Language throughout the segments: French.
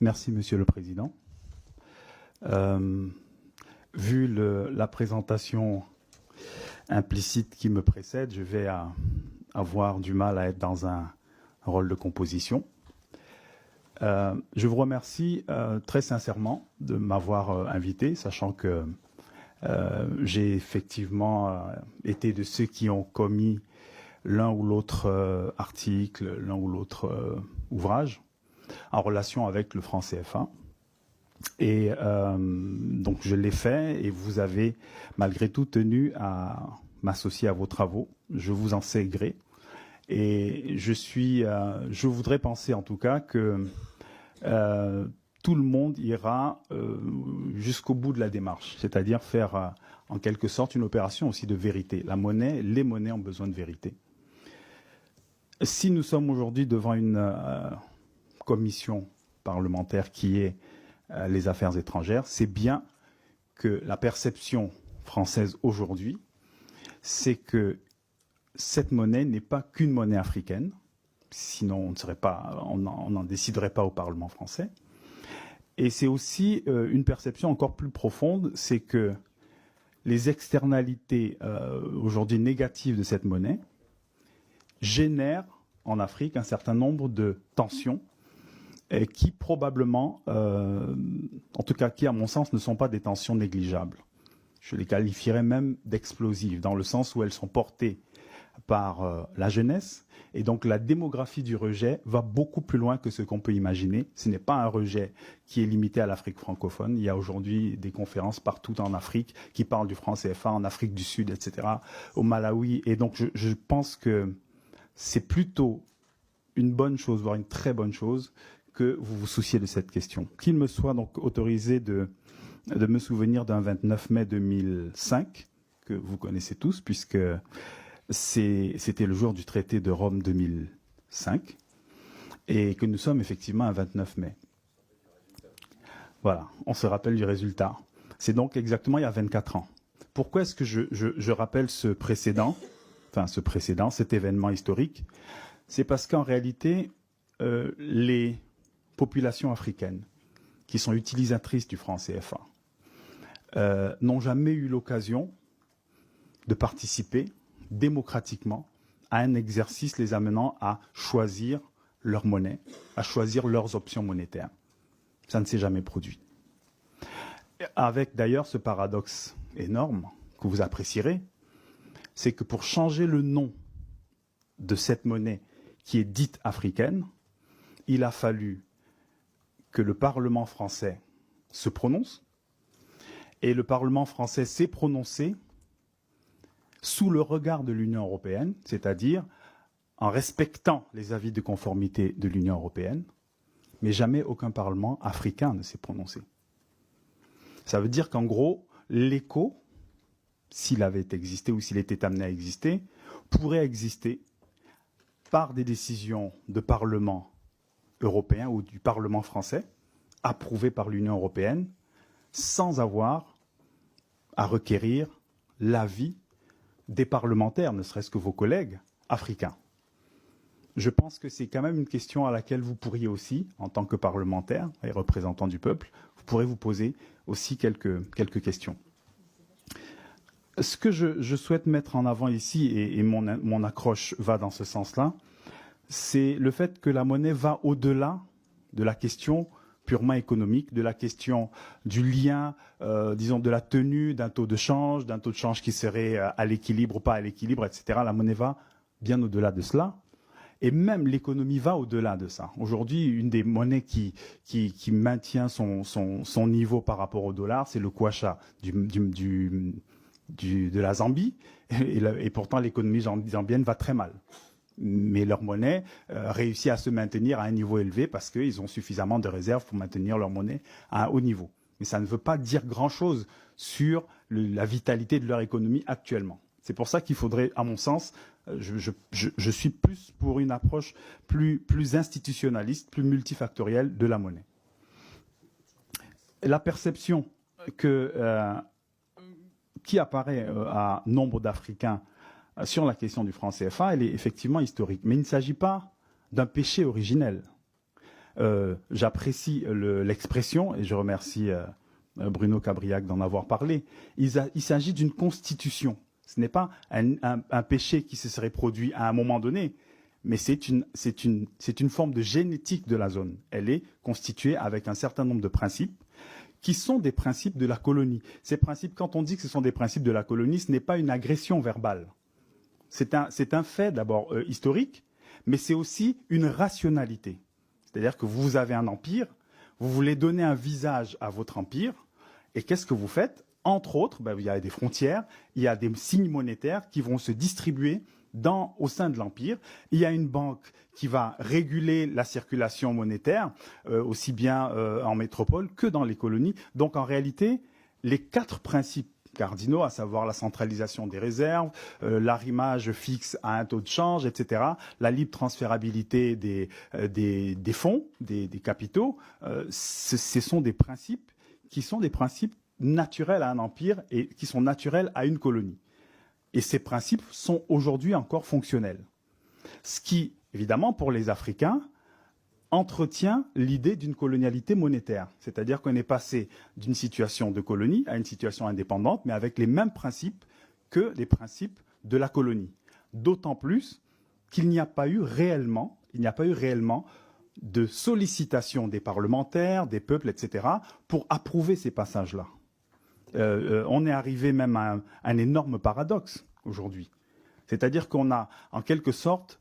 Merci, Monsieur le Président. Vu la présentation implicite qui me précède, je vais avoir du mal à être dans un rôle de composition. Je vous remercie très sincèrement de m'avoir invité, sachant que j'ai effectivement été de ceux qui ont commis l'un ou l'autre article, l'un ou l'autre ouvrage en relation avec le franc CFA. Et donc je l'ai fait et vous avez malgré tout tenu à m'associer à vos travaux. Je vous en sais gré. Et je voudrais penser en tout cas que tout le monde ira jusqu'au bout de la démarche, c'est-à-dire faire en quelque sorte une opération aussi de vérité. Les monnaies ont besoin de vérité. Si nous sommes aujourd'hui devant une commission parlementaire qui est les affaires étrangères, c'est bien que la perception française aujourd'hui, c'est que cette monnaie n'est pas qu'une monnaie africaine, sinon on n'en déciderait pas au Parlement français. Et c'est aussi une perception encore plus profonde, c'est que les externalités aujourd'hui négatives de cette monnaie génèrent en Afrique un certain nombre de tensions qui probablement, en tout cas qui à mon sens, ne sont pas des tensions négligeables. Je les qualifierais même d'explosives, dans le sens où elles sont portées par la jeunesse. Et donc la démographie du rejet va beaucoup plus loin que ce qu'on peut imaginer. Ce n'est pas un rejet qui est limité à l'Afrique francophone. Il y a aujourd'hui des conférences partout en Afrique qui parlent du franc CFA, en Afrique du Sud, etc., au Malawi. Et donc je pense que c'est plutôt une bonne chose, voire une très bonne chose, que vous vous souciez de cette question. Qu'il me soit donc autorisé de me souvenir d'un 29 mai 2005, que vous connaissez tous, puisque c'était le jour du traité de Rome 2005, et que nous sommes effectivement un 29 mai. Voilà, on se rappelle du résultat. C'est donc exactement il y a 24 ans. Pourquoi est-ce que je rappelle ce précédent, cet événement historique? C'est parce qu'en réalité, les populations africaines qui sont utilisatrices du franc CFA n'ont jamais eu l'occasion de participer démocratiquement à un exercice les amenant à choisir leur monnaie, à choisir leurs options monétaires. Ça ne s'est jamais produit. Avec d'ailleurs ce paradoxe énorme que vous apprécierez, c'est que pour changer le nom de cette monnaie qui est dite africaine, il a fallu que le Parlement français se prononce, et le Parlement français s'est prononcé sous le regard de l'Union européenne, c'est-à-dire en respectant les avis de conformité de l'Union européenne, mais jamais aucun Parlement africain ne s'est prononcé. Ça veut dire qu'en gros, l'écho, s'il avait existé ou s'il était amené à exister, pourrait exister par des décisions de Parlement européen ou du Parlement français, approuvées par l'Union européenne, sans avoir à requérir l'avis des parlementaires, ne serait-ce que vos collègues africains. Je pense que c'est quand même une question à laquelle vous pourriez aussi, en tant que parlementaire et représentant du peuple, vous pourrez vous poser aussi quelques questions. Ce que je souhaite mettre en avant ici, et mon accroche va dans ce sens-là, c'est le fait que la monnaie va au-delà de la question purement économique, de la question du lien, disons, de la tenue d'un taux de change qui serait à l'équilibre ou pas à l'équilibre, etc. La monnaie va bien au-delà de cela. Et même l'économie va au-delà de ça. Aujourd'hui, une des monnaies qui maintient son niveau par rapport au dollar, c'est le kwacha de la Zambie. Et pourtant, l'économie zambienne va très mal. Mais leur monnaie réussit à se maintenir à un niveau élevé parce qu'ils ont suffisamment de réserves pour maintenir leur monnaie à un haut niveau. Mais ça ne veut pas dire grand-chose sur la vitalité de leur économie actuellement. C'est pour ça qu'il faudrait, à mon sens, je suis plus pour une approche plus institutionnaliste, plus multifactorielle de la monnaie. La perception qui apparaît à nombre d'Africains sur la question du franc CFA, elle est effectivement historique. Mais il ne s'agit pas d'un péché originel. j'apprécie l'expression, et je remercie Bruno Cabriac d'en avoir parlé. Il s'agit d'une constitution. Ce n'est pas un péché qui se serait produit à un moment donné, mais c'est une forme de génétique de la zone. Elle est constituée avec un certain nombre de principes qui sont des principes de la colonie. Ces principes, quand on dit que ce sont des principes de la colonie, ce n'est pas une agression verbale. C'est un fait d'abord historique, mais c'est aussi une rationalité. C'est-à-dire que vous avez un empire, vous voulez donner un visage à votre empire, et qu'est-ce que vous faites? Entre autres, il y a des frontières, il y a des signes monétaires qui vont se distribuer au sein de l'Empire. Il y a une banque qui va réguler la circulation monétaire, aussi bien en métropole que dans les colonies. Donc en réalité, les 4 principes cardinaux, à savoir la centralisation des réserves, l'arrimage fixe à un taux de change, etc., la libre transférabilité des fonds, des capitaux, ce sont des principes qui sont des principes naturels à un empire et qui sont naturels à une colonie. Et ces principes sont aujourd'hui encore fonctionnels. Ce qui, évidemment, pour les Africains, entretient l'idée d'une colonialité monétaire. C'est-à-dire qu'on est passé d'une situation de colonie à une situation indépendante, mais avec les mêmes principes que les principes de la colonie. D'autant plus qu'il n'y a pas eu réellement de sollicitation des parlementaires, des peuples, etc., pour approuver ces passages-là. On est arrivé même à un énorme paradoxe aujourd'hui. C'est-à-dire qu'on a, en quelque sorte,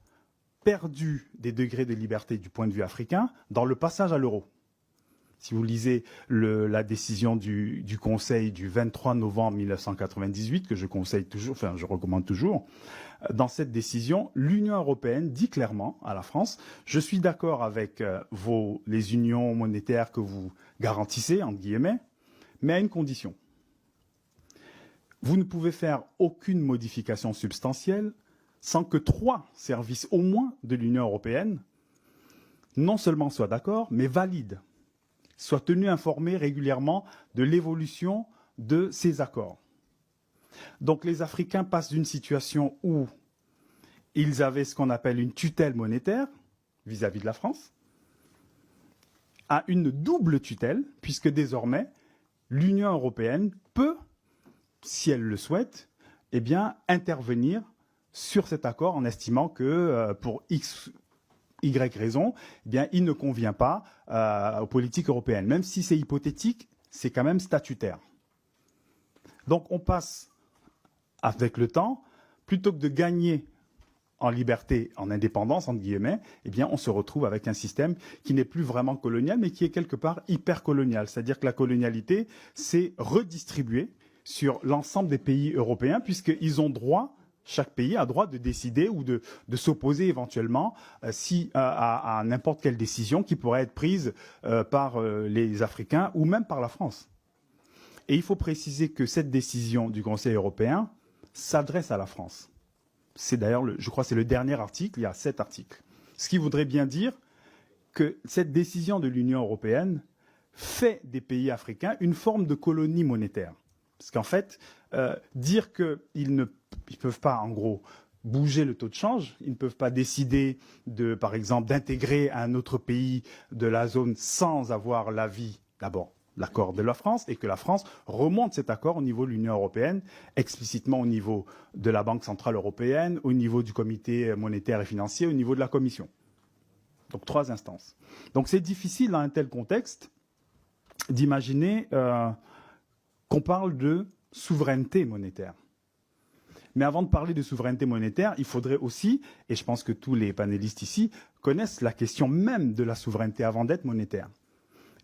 perdu des degrés de liberté du point de vue africain dans le passage à l'euro. Si vous lisez la décision du Conseil du 23 novembre 1998, que je conseille toujours, enfin je recommande toujours, dans cette décision, l'Union européenne dit clairement à la France, je suis d'accord avec les unions monétaires que vous garantissez, entre guillemets, mais à une condition. Vous ne pouvez faire aucune modification substantielle sans que 3 services au moins de l'Union européenne non seulement soient d'accord, mais valident, soient tenus informés régulièrement de l'évolution de ces accords. Donc les Africains passent d'une situation où ils avaient ce qu'on appelle une tutelle monétaire vis-à-vis de la France à une double tutelle, puisque désormais l'Union européenne peut, si elle le souhaite, eh bien, intervenir sur cet accord en estimant que pour X, Y raison, eh bien, il ne convient pas aux politiques européennes. Même si c'est hypothétique, c'est quand même statutaire. Donc on passe, avec le temps, plutôt que de gagner en liberté, en indépendance, entre guillemets, eh bien, on se retrouve avec un système qui n'est plus vraiment colonial, mais qui est quelque part hyper colonial. C'est-à-dire que la colonialité, c'est redistribuer sur l'ensemble des pays européens, puisqu'ils ont droit, chaque pays a droit de décider ou de s'opposer éventuellement à n'importe quelle décision qui pourrait être prise par les Africains ou même par la France. Et il faut préciser que cette décision du Conseil européen s'adresse à la France. C'est d'ailleurs, je crois, c'est le dernier article, il y a 7 articles. Ce qui voudrait bien dire que cette décision de l'Union européenne fait des pays africains une forme de colonie monétaire. Parce qu'en fait, dire qu'ils ne peuvent pas, en gros, bouger le taux de change, ils ne peuvent pas décider, par exemple, d'intégrer un autre pays de la zone sans avoir l'avis, d'abord, l'accord de la France, et que la France remonte cet accord au niveau de l'Union européenne, explicitement au niveau de la Banque centrale européenne, au niveau du Comité monétaire et financier, au niveau de la Commission. Donc 3 instances. Donc c'est difficile, dans un tel contexte, d'imaginer qu'on parle de souveraineté monétaire. Mais avant de parler de souveraineté monétaire, il faudrait aussi, et je pense que tous les panélistes ici connaissent la question même de la souveraineté avant d'être monétaire.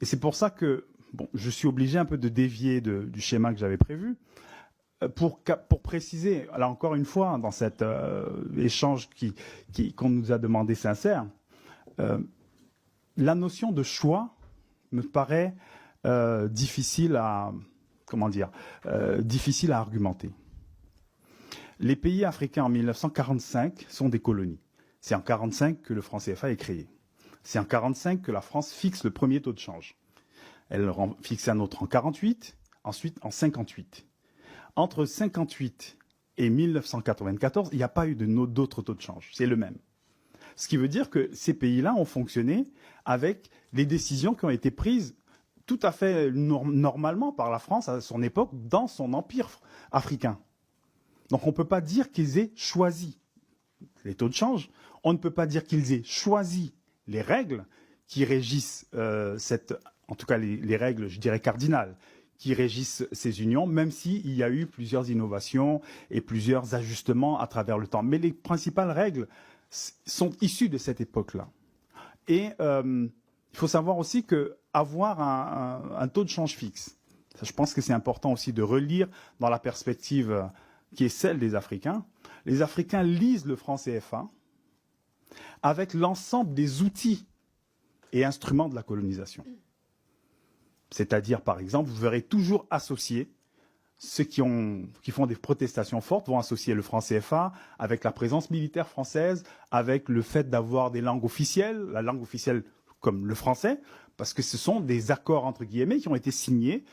Et c'est pour ça que je suis obligé un peu de dévier du schéma que j'avais prévu pour préciser, là encore une fois, dans cet échange qu'on nous a demandé sincère, la notion de choix me paraît difficile à argumenter. Les pays africains en 1945 sont des colonies. C'est en 1945 que le franc CFA est créé. C'est en 1945 que la France fixe le premier taux de change. Elle fixe un autre en 1948, ensuite en 1958. Entre 1958 et 1994, il n'y a pas eu d'autres taux de change. C'est le même. Ce qui veut dire que ces pays-là ont fonctionné avec les décisions qui ont été prises tout à fait normalement par la France à son époque dans son empire africain. Donc on ne peut pas dire qu'ils aient choisi les taux de change, on ne peut pas dire qu'ils aient choisi les règles qui régissent en tout cas les règles, je dirais, cardinales, qui régissent ces unions, même s'il y a eu plusieurs innovations et plusieurs ajustements à travers le temps. Mais les principales règles sont issues de cette époque-là. Et il faut savoir aussi qu'avoir un taux de change fixe, ça, je pense que c'est important aussi de relire dans la perspective qui est celle des Africains. Les Africains lisent le franc CFA avec l'ensemble des outils et instruments de la colonisation. C'est-à-dire, par exemple, vous verrez toujours associer ceux qui font des protestations fortes vont associer le franc CFA avec la présence militaire française, avec le fait d'avoir des langues officielles, la langue officielle comme le français, parce que ce sont des accords, entre guillemets, qui ont été signés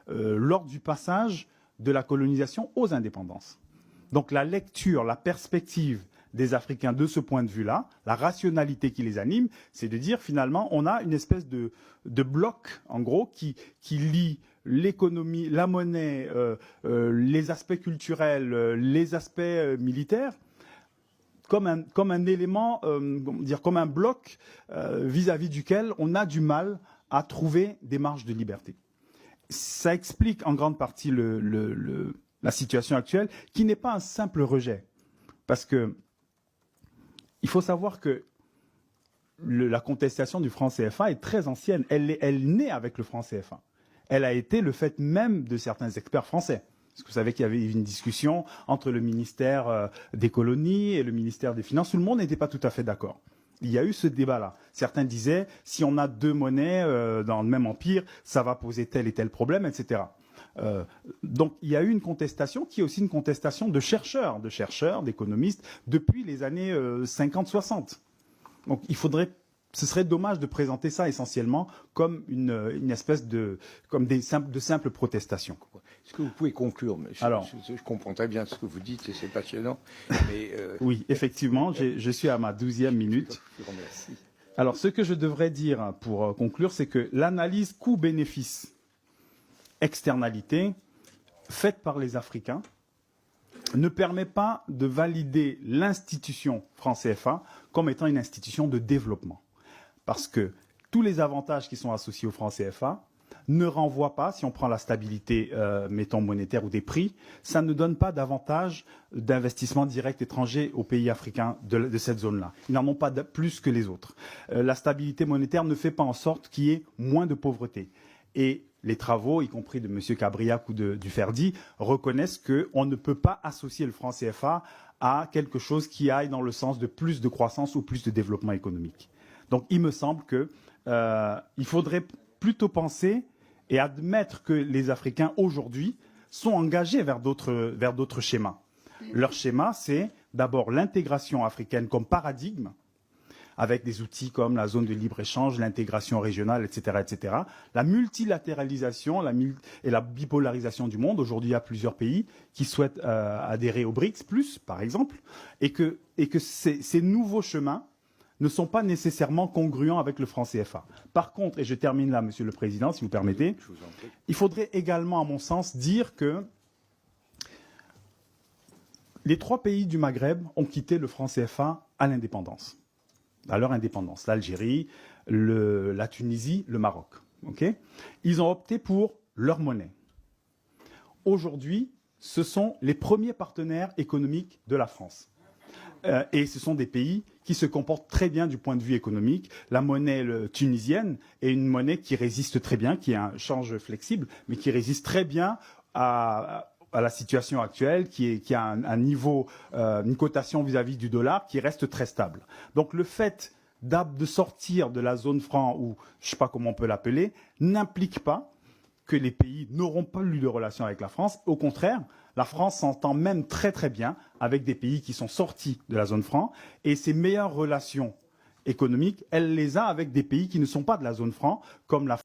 lors du passage de la colonisation aux indépendances. Donc la lecture, la perspective des Africains de ce point de vue-là, la rationalité qui les anime, c'est de dire finalement on a une espèce de bloc, en gros, qui lie l'économie, la monnaie, les aspects culturels, les aspects militaires, comme un élément, comme un bloc vis-à-vis duquel on a du mal à trouver des marges de liberté. Ça explique en grande partie la situation actuelle, qui n'est pas un simple rejet. Parce que il faut savoir que la contestation du franc CFA est très ancienne. Elle naît avec le franc CFA. Elle a été le fait même de certains experts français. Parce que vous savez qu'il y avait une discussion entre le ministère des colonies et le ministère des Finances. Tout le monde n'était pas tout à fait d'accord. Il y a eu ce débat-là. Certains disaient, si on a deux monnaies dans le même empire, ça va poser tel et tel problème, etc. Donc il y a eu une contestation qui est aussi une contestation de chercheurs, d'économistes, depuis les années 50-60. Donc ce serait dommage de présenter ça essentiellement comme une espèce de simples protestations. Est-ce que vous pouvez conclure? Je comprends très bien ce que vous dites et c'est passionnant. Mais oui, effectivement, je suis à ma 12e minute. Je vous remercie. Alors ce que je devrais dire pour conclure, c'est que l'analyse coût-bénéfice externalité faite par les Africains ne permet pas de valider l'institution franc CFA comme étant une institution de développement. Parce que tous les avantages qui sont associés au franc CFA ne renvoient pas, si on prend la stabilité, mettons, monétaire ou des prix, ça ne donne pas davantage d'investissement direct étranger aux pays africains de cette zone-là. Ils n'en ont pas plus que les autres. La stabilité monétaire ne fait pas en sorte qu'il y ait moins de pauvreté. Et les travaux, y compris de M. Cabriac ou du Ferdi, reconnaissent qu'on ne peut pas associer le franc CFA à quelque chose qui aille dans le sens de plus de croissance ou plus de développement économique. Donc il me semble qu'il faudrait plutôt penser et admettre que les Africains aujourd'hui sont engagés vers d'autres schémas. Leur schéma, c'est d'abord l'intégration africaine comme paradigme, avec des outils comme la zone de libre-échange, l'intégration régionale, etc., etc. La multilatéralisation et la bipolarisation du monde. Aujourd'hui, il y a plusieurs pays qui souhaitent adhérer au BRICS+, par exemple, et que ces nouveaux chemins ne sont pas nécessairement congruents avec le franc CFA. Par contre, et je termine là, Monsieur le Président, si vous permettez, il faudrait également, à mon sens, dire que les 3 pays du Maghreb ont quitté le franc CFA à l'indépendance. À leur indépendance, l'Algérie, la Tunisie, le Maroc. Okay, ils ont opté pour leur monnaie. Aujourd'hui, ce sont les premiers partenaires économiques de la France. Et ce sont des pays qui se comportent très bien du point de vue économique. La monnaie tunisienne est une monnaie qui résiste très bien, qui est un change flexible, mais qui résiste très bien à la situation actuelle, qui a un niveau, une cotation vis-à-vis du dollar qui reste très stable. Donc le fait de sortir de la zone franc, ou je ne sais pas comment on peut l'appeler, n'implique pas que les pays n'auront pas eu de relations avec la France. Au contraire, la France s'entend même très très bien avec des pays qui sont sortis de la zone franc, et ses meilleures relations économiques, elle les a avec des pays qui ne sont pas de la zone franc, comme la